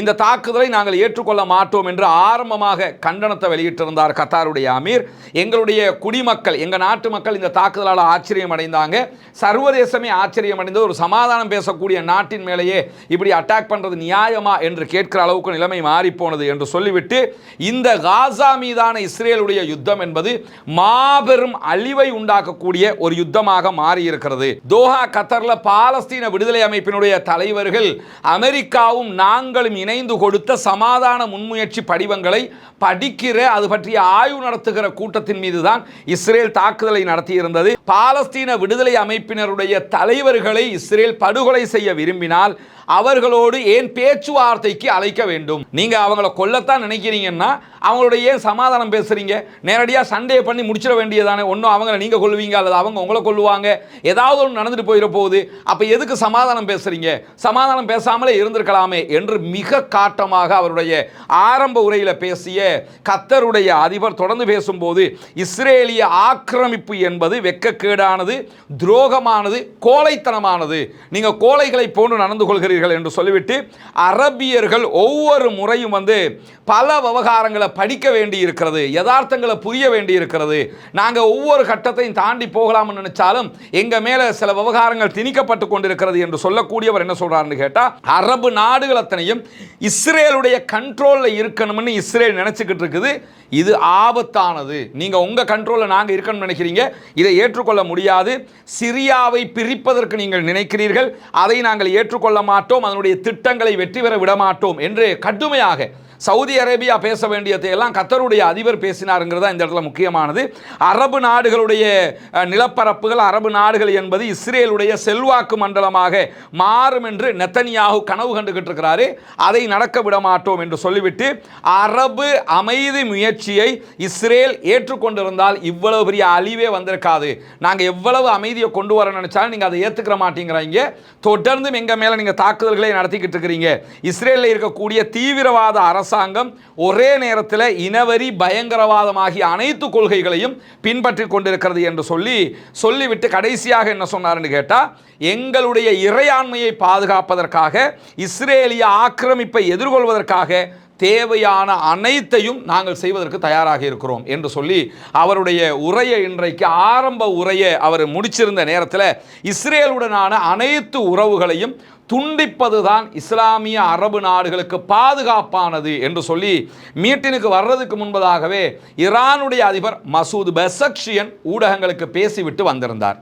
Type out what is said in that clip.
இந்த தாக்குதலை நாங்கள் ஏற்றுக்கொள்ள மாட்டோம் என்று ஆரம்பமாக கண்டனத்தை வெளியிட்டிருந்தார் கத்தாருடைய அமீர். எங்களுடைய குடிமக்கள், எங்கள் நாட்டு மக்கள் இந்த தாக்குதலால் ஆச்சரியம் அடைந்தாங்க. சர்வதேசமே ஆச்சரியம் அடைந்தது. ஒரு சமாதானம் பேசக்கூடிய நாட்டின் மேலேயே இப்படி அட்டாக் பண்ணுறது நியாயமா என்று கேட்கிற அளவுக்கு நிலைமை மாறிப்போனது என்று சொல்லிவிட்டு, இந்த காசா மீதான இஸ்ரேலுடைய யுத்தம் என்பது மாபெரும் அழிவை உண்டாக்கக்கூடிய ஒரு யுத்தமாக மாறியிருக்கிறது. தோஹா கத்தர்ல பாலஸ்தீன விடுதலை அமைப்பினுடைய தலைவர்கள் அமெரிக்காவும் நாங்களும் இணைந்து கொடுத்த சமாதான முன்முயற்சி படிவங்களை படிக்கிற, அது பற்றிய ஆய்வு நடத்துகிற கூட்டத்தின் மீது தான் இஸ்ரேல் தாக்குதலை நடத்தியிருந்தது. பாலஸ்தீன விடுதலை அமைப்பினருடைய தலைவர்களை இஸ்ரேல் படுகொலை செய்ய விரும்பினால் அவர்களோடு ஏன் பேச்சுவார்த்தைக்கு அழைக்க வேண்டும்? நீங்க அவங்கள கொல்லத்தான் நினைக்கிறீங்கன்னா அவங்களோட ஏன் சமாதானம் பேசுறீங்க? நேரடியாக சண்டே பண்ணி முடிச்சிட வேண்டியதானே. ஒன்றும் அவங்கள நீங்க கொள்வீங்க அல்லது அவங்க உங்களை கொள்ளுவாங்க, ஏதாவது ஒன்று நடந்துட்டு போயிட போகுது. அப்ப எதுக்கு சமாதானம் பேசுறீங்க? சமாதானம் பேசாமலே இருந்திருக்கலாமே என்று மிக காட்டமாக அவருடைய ஆரம்ப உரையில் பேசிய கத்தருடைய அதிபர் தொடர்ந்து பேசும்போது, இஸ்ரேலிய ஆக்கிரமிப்பு என்பது வெட்கக்கேடானது, துரோகமானது, கோழைத்தனமானது. நீங்க கோழைகளை போன்று நடந்து கொள்கிறீர்கள் என்று சொல்லிவிட்டு, அரபியர்கள் ஒவ்வொரு முறையும் பல விவகாரங்களை படிக்க வேண்டி இருக்கிறது, யதார்த்தங்களை புரிய வேண்டி இருக்கிறது. நாங்க ஒவ்வொரு கட்டத்தையும் தாண்டி போகலாம்னு நினைச்சாலும் எங்க மேல சில விவகாரங்கள் திணிக்கப்பட்டு கொண்டிருக்கிறது என்று சொல்லக்கூடியவர் என்ன சொல்றாருன்னு கேட்டா, அரபு நாடுகள் அத்தனையும் இஸ்ரேலுடைய கண்ட்ரோல்ல இருக்கணும்னு இஸ்ரேல் நினைச்சுக்கிட்டு இருக்குது. இது ஆபத்தானது. நீங்க உங்க கண்ட்ரோல்ல நாங்க இருக்கணும்னு நினைக்கிறீங்க, இதை ஏற்றுக்கொள்ள முடியாது. சிரியாவை பிரிப்பதற்கு நீங்கள் நினைக்கிறீர்கள், அதை நாங்கள் ஏற்றுக்கொள்ள மாட்டோம், அதனுடைய திட்டங்களை வெற்றி பெற விட மாட்டோம் என்று கடுமையாக சவுதி அரேபியா பேச வேண்டியதை எல்லாம் கத்தருடைய அதிபர் பேசினாருங்கிறதா இந்த இடத்துல முக்கியமானது. அரபு நாடுகளுடைய நிலப்பரப்புகள், அரபு நாடுகள் என்பது இஸ்ரேலுடைய செல்வாக்கு மண்டலமாக மாறும் என்று நெத்தனியாஹு கனவு கண்டுகிட்டு இருக்கிறாரு. அதை நடக்க விட மாட்டோம் என்று சொல்லிவிட்டு, அரபு அமைதி முயற்சியை இஸ்ரேல் ஏற்றுக்கொண்டிருந்தால் இவ்வளவு பெரிய அழிவே வந்திருக்காது. நாங்கள் எவ்வளவு அமைதியை கொண்டு வர நினைச்சாலும் நீங்க அதை ஏற்றுக்கிற மாட்டேங்கிறீங்க. தொடர்ந்து எங்க மேல நீங்க தாக்குதல்களை நடத்திக்கிட்டு இருக்கிறீங்க. இஸ்ரேலில் இருக்கக்கூடிய தீவிரவாத அரசாங்கம் ஒரே நேரத்தில் இனவரி, பயங்கரவாதமாகிய அனைத்து கொள்கைகளையும் பின்பற்றி கொண்டிருக்கிறது என்று சொல்லிவிட்டு கடைசியாக என்ன சொன்னார்னு கேட்டா, எங்களுடைய இறையாண்மையை பாதுகாப்பதற்காக, இஸ்ரேலிய ஆக்கிரமிப்பை எதிர்கொள்வதற்காக தேவையான அனைத்தையும் நாங்கள் செய்வதற்கு தயாராக இருக்கிறோம் என்று சொல்லி அவருடைய உரையை, இன்றைக்கு ஆரம்ப உரையை அவர் முடிச்சிருந்த நேரத்தில் இஸ்ரேலுடனான அனைத்து உறவுகளையும் துண்டிப்பதுதான் இஸ்லாமிய அரபு நாடுகளுக்கு பாதுகாப்பானது என்று சொல்லி மீட்டினுக்கு வர்றதுக்கு முன்பதாகவே ஈரானுடைய அதிபர் மசூத் பெசக்ஷியன் ஊடகங்களுக்கு பேசிவிட்டு வந்திருந்தார்.